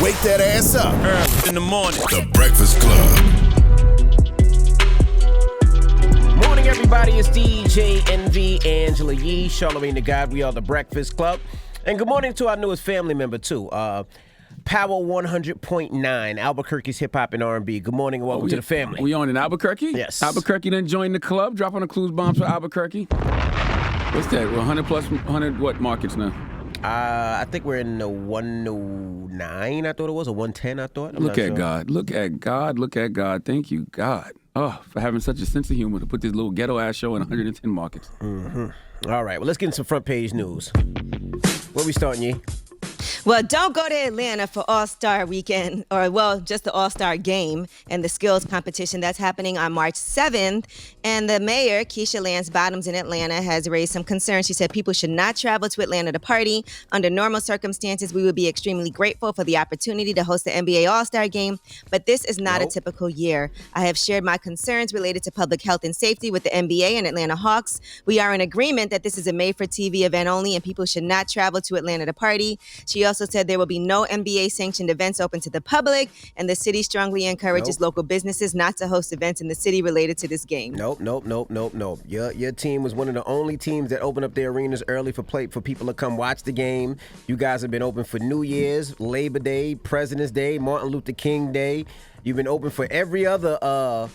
Wake that ass up. In the morning. The Breakfast Club. Morning, everybody. It's DJ NV, Angela Yee, Charlamagne the God. We are the Breakfast Club. And good morning to our newest family member, too. Power 100.9, Albuquerque's hip hop and R&B. Good morning and welcome to the family. We on in Albuquerque? Yes. Albuquerque then joined the club. Drop on the clues bombs for Albuquerque. What's that? We're 100 what markets now? I think we're in the 109, I thought it was, or 110, I thought. Look at God. Look at God. Look at God. Thank you, God. Oh, for having such a sense of humor to put this little ghetto-ass show in 110 markets. Mm-hmm. All right, well, let's get into some front page news. Where we starting, Yee? Well, don't go to Atlanta for All-Star Weekend, or, well, just the All-Star Game and the skills competition that's happening on March 7th. And the mayor, Keisha Lance Bottoms in Atlanta, has raised some concerns. She said people should not travel to Atlanta to party. Under normal circumstances, we would be extremely grateful for the opportunity to host the NBA All-Star Game, but this is not a typical year. I have shared my concerns related to public health and safety with the NBA and Atlanta Hawks. We are in agreement that this is a made-for-TV event only, and people should not travel to Atlanta to party. She also said there will be no NBA-sanctioned events open to the public, and the city strongly encourages local businesses not to host events in the city related to this game. Nope. Your team was one of the only teams that opened up their arenas early for people to come watch the game. You guys have been open for New Year's, Labor Day, President's Day, Martin Luther King Day. You've been open for every other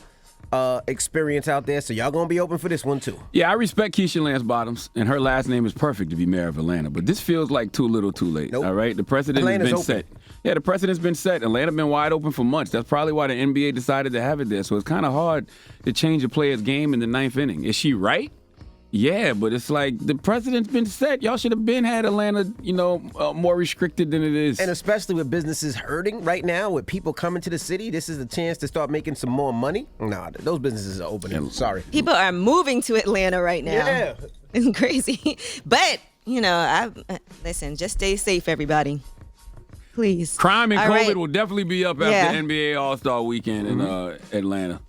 experience out there, so y'all gonna be open for this one too. Yeah, I respect Keisha Lance Bottoms, and her last name is perfect to be mayor of Atlanta, but this feels like too little too late. All right, the precedent has been set. Yeah, the precedent's been set. Atlanta been wide open for months. That's probably why the NBA decided to have it there. So it's kind of hard to change a player's game in the ninth inning. Is she right? Yeah, but it's like the precedent's been set. Y'all should have been had Atlanta, more restricted than it is. And especially with businesses hurting right now, with people coming to the city, this is a chance to start making some more money. Nah, those businesses are opening. Sorry. People are moving to Atlanta right now. Yeah. It's crazy. But, listen, just stay safe, everybody. Please. Crime and COVID will definitely be up after NBA All-Star Weekend in Atlanta.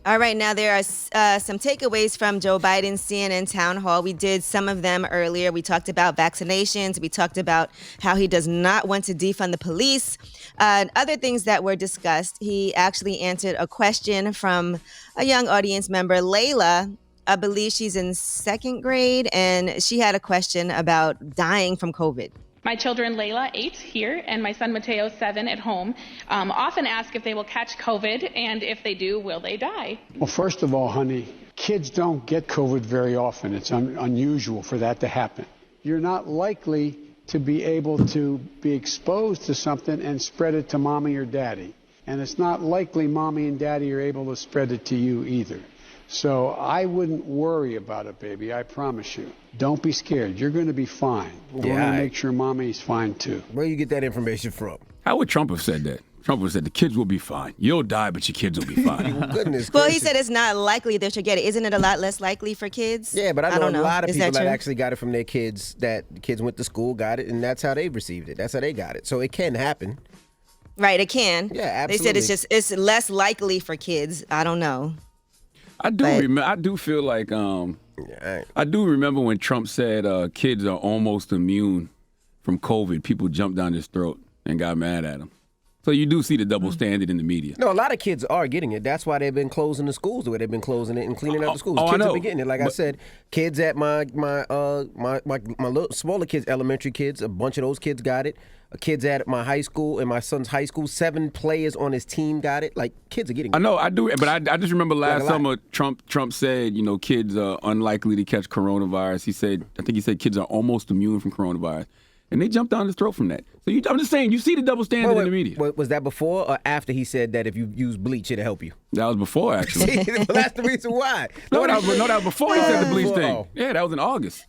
All right, now there are some takeaways from Joe Biden's CNN town hall. We did some of them earlier. We talked about vaccinations. We talked about how he does not want to defund the police. Other things that were discussed, he actually answered a question from a young audience member, Layla. I believe she's in second grade, and she had a question about dying from COVID. My children, Layla, 8 here, and my son, Mateo, 7 at home, often ask if they will catch COVID, and if they do, will they die? Well, first of all, honey, kids don't get COVID very often. It's unusual for that to happen. You're not likely to be able to be exposed to something and spread it to mommy or daddy. And it's not likely mommy and daddy are able to spread it to you either. So I wouldn't worry about it, baby. I promise you. Don't be scared. You're going to be fine. We're going to make sure mommy's fine, too. Where you get that information from? How would Trump have said that? Trump would have said the kids will be fine. You'll die, but your kids will be fine. Goodness well, he said it's not likely that you'll get it. Isn't it a lot less likely for kids? Yeah, but I know a lot of people that true? actually got it from their kids, that the kids went to school, got it, and that's how they received it. That's how they got it. So it can happen. Right, it can. Yeah, absolutely. They said it's less likely for kids. I don't know. I do feel like I do remember when Trump said kids are almost immune from COVID. People jumped down his throat and got mad at him. So you do see the double standard in the media. No, a lot of kids are getting it. That's why they've been closing the schools the way they've been closing it and cleaning up the schools. Kids have been getting it. Like I said, kids at my little smaller kids, elementary kids, a bunch of those kids got it. Kids at my high school and my son's high school, 7 players on his team got it. Like, kids are getting it. I know, I do, but I just remember last summer Trump said, kids are unlikely to catch coronavirus. I think he said kids are almost immune from coronavirus. And they jumped down his throat from that. So I'm just saying, you see the double standard in the media. Was that before or after he said that if you use bleach, it'll help you? That was before, actually. Well, that's the reason why. No, that was before he said the bleach thing. Yeah, that was in August.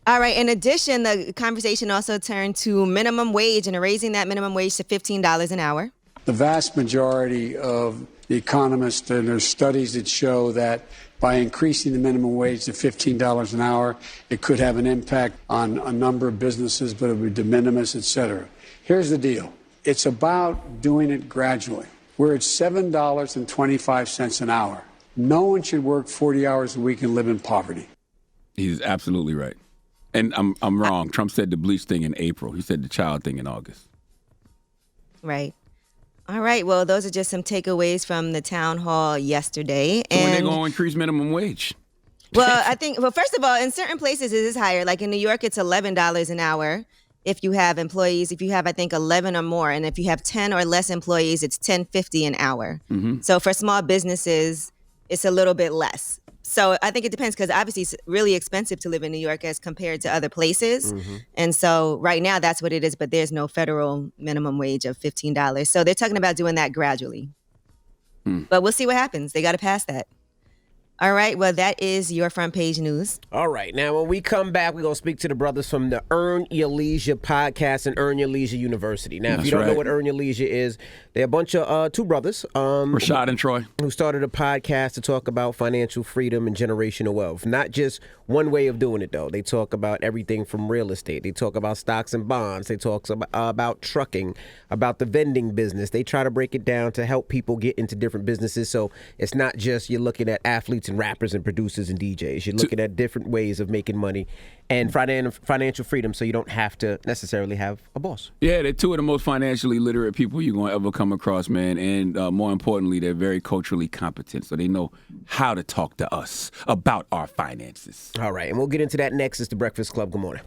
All right. In addition, the conversation also turned to minimum wage and raising that minimum wage to $15 an hour. The vast majority of the economists, and there's studies that show that by increasing the minimum wage to $15 an hour, it could have an impact on a number of businesses, but it would be de minimis, et cetera. Here's the deal. It's about doing it gradually. We're at $7.25 an hour. No one should work 40 hours a week and live in poverty. He's absolutely right. And I'm wrong. Trump said the bleach thing in April. He said the child thing in August. Right. All right. Well, those are just some takeaways from the town hall yesterday. So when they going to increase minimum wage? Well, I think, first of all, in certain places it is higher. Like in New York, it's $11 an hour if you have employees. If you have, I think, 11 or more. And if you have 10 or less employees, it's $10.50 an hour. Mm-hmm. So for small businesses, it's a little bit less. So I think it depends because obviously it's really expensive to live in New York as compared to other places. Mm-hmm. And so right now that's what it is, but there's no federal minimum wage of $15. So they're talking about doing that gradually. But we'll see what happens. They got to pass that. All right. Well, that is your front page news. All right. Now, when we come back, we're going to speak to the brothers from the Earn Your Leisure podcast and Earn Your Leisure University. Now, if you don't know what Earn Your Leisure is, they're a bunch of two brothers. Rashad and Troy. Who started a podcast to talk about financial freedom and generational wealth. Not just one way of doing it, though. They talk about everything from real estate. They talk about stocks and bonds. They talk about trucking, about the vending business. They try to break it down to help people get into different businesses. So it's not just you're looking at athletes and rappers and producers and DJs. You're looking at different ways of making money and financial freedom so you don't have to necessarily have a boss. Yeah, they're two of the most financially literate people you're going to ever come across, man. And more importantly, they're very culturally competent, so they know how to talk to us about our finances. All right, and we'll get into that next. It's The Breakfast Club. Good morning.